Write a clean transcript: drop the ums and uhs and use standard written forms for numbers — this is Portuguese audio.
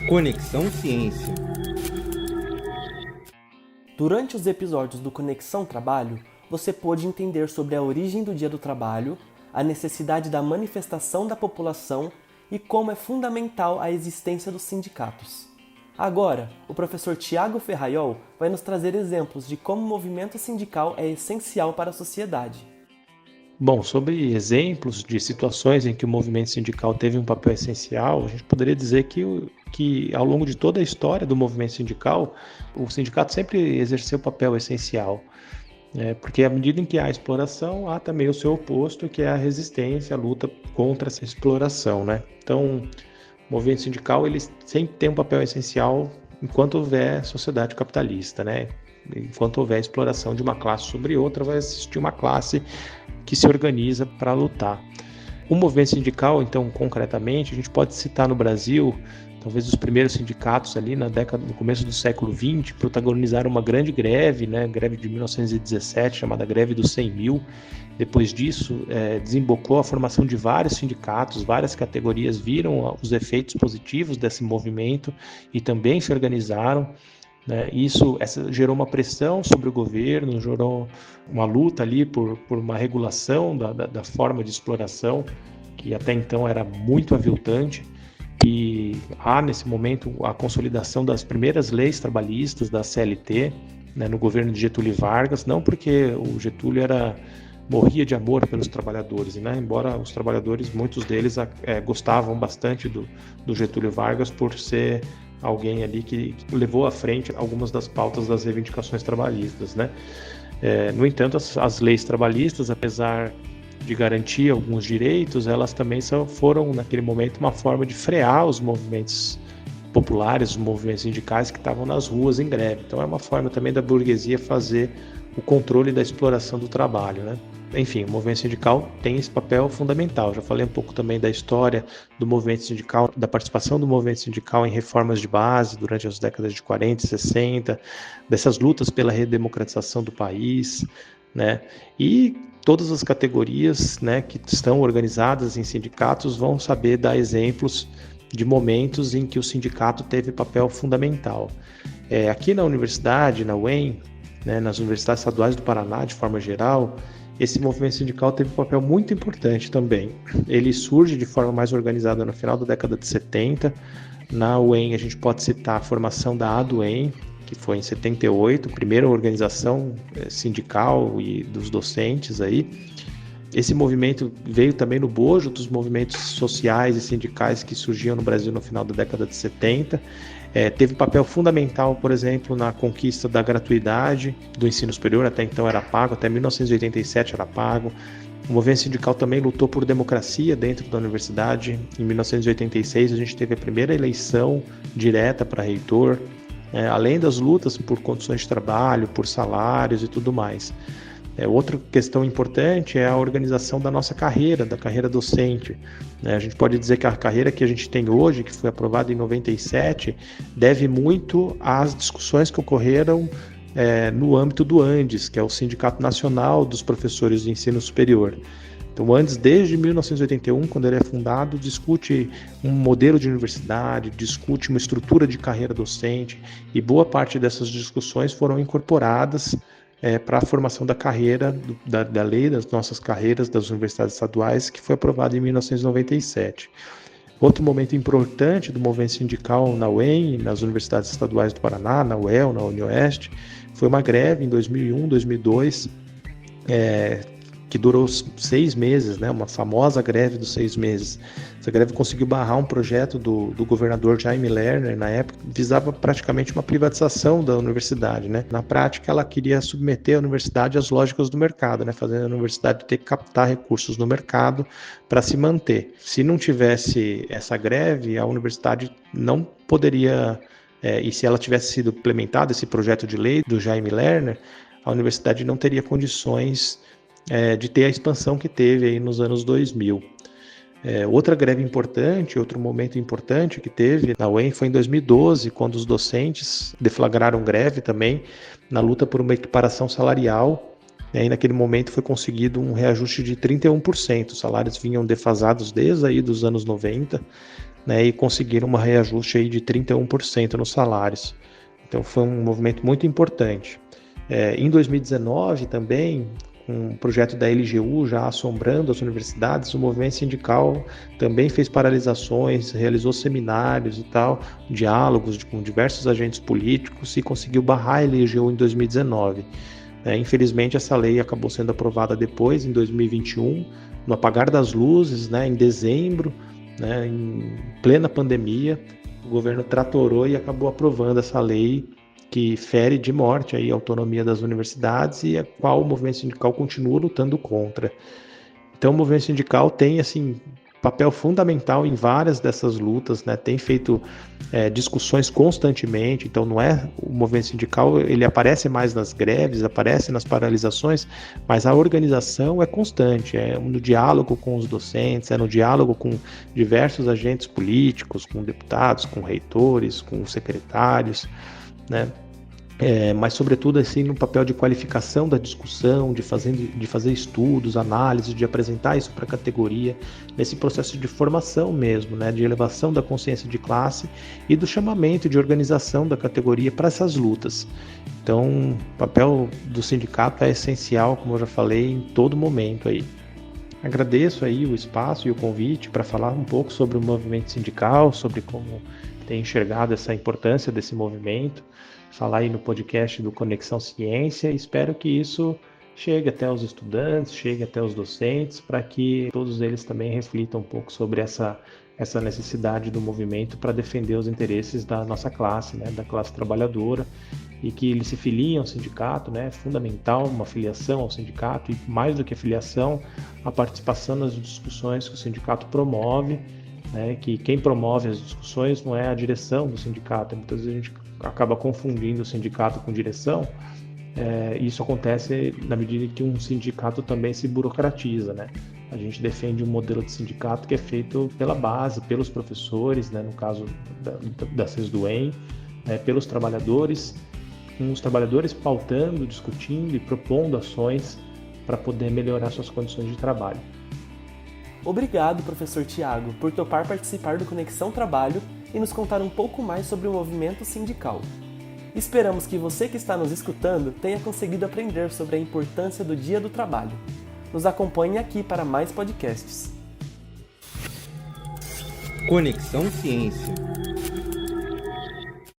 Conexão Ciência. Durante os episódios do Conexão Trabalho, você pôde entender sobre a origem do Dia do Trabalho, a necessidade da manifestação da população e como é fundamental a existência dos sindicatos. Agora, o professor Tiago Ferraiol vai nos trazer exemplos de como o movimento sindical é essencial para a sociedade. Bom, sobre exemplos de situações em que o movimento sindical teve um papel essencial, a gente poderia dizer que ao longo de toda a história do movimento sindical, o sindicato sempre exerceu um papel essencial. Porque à medida em que há exploração, há também o seu oposto, que é a resistência, a luta contra essa exploração, né? Então, o movimento sindical ele sempre tem um papel essencial enquanto houver sociedade capitalista, né? Enquanto houver exploração de uma classe sobre outra, vai existir uma classe que se organiza para lutar. O movimento sindical, então, concretamente, a gente pode citar no Brasil, talvez os primeiros sindicatos ali no começo do século XX, protagonizaram uma grande greve, né? Greve de 1917, chamada Greve dos 100 mil. Depois disso, desembocou a formação de vários sindicatos, várias categorias viram os efeitos positivos desse movimento e também se organizaram. Essa gerou uma pressão sobre o governo, gerou uma luta ali por uma regulação da forma de exploração, que até então era muito aviltante. E há, nesse momento, a consolidação das primeiras leis trabalhistas da CLT, né, no governo de Getúlio Vargas, não porque o Getúlio morria de amor pelos trabalhadores, né? Embora os trabalhadores, muitos deles gostavam bastante do Getúlio Vargas por ser alguém ali que levou à frente algumas das pautas das reivindicações trabalhistas, né? No entanto, as leis trabalhistas, apesar de garantir alguns direitos, elas também foram, naquele momento, uma forma de frear os movimentos populares, os movimentos sindicais que estavam nas ruas em greve. Então é uma forma também da burguesia fazer o controle da exploração do trabalho, né? Enfim, o movimento sindical tem esse papel fundamental. Já falei um pouco também da história do movimento sindical, da participação do movimento sindical em reformas de base durante as décadas de 40 e 60, dessas lutas pela redemocratização do país, né? E todas as categorias, né, que estão organizadas em sindicatos vão saber dar exemplos de momentos em que o sindicato teve papel fundamental. Aqui na universidade, na UEM, né, nas universidades estaduais do Paraná, de forma geral, esse movimento sindical teve um papel muito importante também. Ele surge de forma mais organizada no final da década de 70. Na UEM, a gente pode citar a formação da ADUEM, que foi em 78, a primeira organização sindical e dos docentes aí. Esse movimento veio também no bojo dos movimentos sociais e sindicais que surgiam no Brasil no final da década de 70. Teve papel fundamental, por exemplo, na conquista da gratuidade do ensino superior, até então era pago, até 1987 era pago. O movimento sindical também lutou por democracia dentro da universidade. Em 1986 a gente teve a primeira eleição direta para reitor, além das lutas por condições de trabalho, por salários e tudo mais. Outra questão importante é a organização da nossa carreira, da carreira docente. A gente pode dizer que a carreira que a gente tem hoje, que foi aprovada em 97, deve muito às discussões que ocorreram no âmbito do ANDES, que é o Sindicato Nacional dos Professores de Ensino Superior. Então, o ANDES, desde 1981, quando ele é fundado, discute um modelo de universidade, discute uma estrutura de carreira docente, e boa parte dessas discussões foram incorporadas para a formação da carreira, da lei das nossas carreiras das universidades estaduais, que foi aprovada em 1997. Outro momento importante do movimento sindical na UEM, nas universidades estaduais do Paraná, na UEL, na UniOeste, foi uma greve em 2001, 2002, que durou 6 meses, né? Uma famosa greve dos 6 meses. Essa greve conseguiu barrar um projeto do governador Jaime Lerner, na época, que visava praticamente uma privatização da universidade, né? Na prática, ela queria submeter a universidade às lógicas do mercado, né? Fazendo a universidade ter que captar recursos no mercado para se manter. Se não tivesse essa greve, a universidade não poderia, e se ela tivesse sido implementada, esse projeto de lei do Jaime Lerner, a universidade não teria condições de ter a expansão que teve aí nos anos 2000. Outra greve importante, outro momento importante que teve na UEM foi em 2012, quando os docentes deflagraram greve também na luta por uma equiparação salarial, e naquele momento foi conseguido um reajuste de 31%. Os salários vinham defasados desde aí dos anos 90, né, e conseguiram um reajuste aí de 31% nos salários. Então foi um movimento muito importante. Em 2019 também, com o projeto da LGU já assombrando as universidades, o movimento sindical também fez paralisações, realizou seminários e tal, diálogos com diversos agentes políticos e conseguiu barrar a LGU em 2019. Infelizmente, essa lei acabou sendo aprovada depois, em 2021, no apagar das luzes, em dezembro, em plena pandemia. O governo tratorou e acabou aprovando essa lei que fere de morte aí a autonomia das universidades e a qual o movimento sindical continua lutando contra. Então, o movimento sindical tem papel fundamental em várias dessas lutas, tem feito discussões constantemente. Então, não é o movimento sindical, ele aparece mais nas greves, aparece nas paralisações, mas a organização é constante, é no diálogo com os docentes, é no diálogo com diversos agentes políticos, com deputados, com reitores, com secretários, mas sobretudo no papel de qualificação da discussão, de fazer estudos, análises, de apresentar isso para a categoria, nesse processo de formação mesmo, de elevação da consciência de classe e do chamamento de organização da categoria para essas lutas. Então, o papel do sindicato é essencial, como eu já falei, em todo momento aí. Agradeço aí o espaço e o convite para falar um pouco sobre o movimento sindical, sobre como tem enxergado essa importância desse movimento, falar aí no podcast do Conexão Ciência. Espero que isso chegue até os estudantes, chegue até os docentes, para que todos eles também reflitam um pouco sobre essa necessidade do movimento para defender os interesses da nossa classe, da classe trabalhadora, e que eles se filiem ao sindicato, é fundamental uma filiação ao sindicato, e mais do que a filiação, a participação nas discussões que o sindicato promove, que quem promove as discussões não é a direção do sindicato. Muitas vezes a gente acaba confundindo o sindicato com direção. Isso acontece na medida que um sindicato também se burocratiza, A gente defende um modelo de sindicato que é feito pela base, pelos professores, no caso da CESDUEM, pelos trabalhadores, com os trabalhadores pautando, discutindo e propondo ações para poder melhorar suas condições de trabalho. Obrigado, professor Tiago, por topar participar do Conexão Trabalho e nos contar um pouco mais sobre o movimento sindical. Esperamos que você que está nos escutando tenha conseguido aprender sobre a importância do Dia do Trabalho. Nos acompanhe aqui para mais podcasts. Conexão Ciência.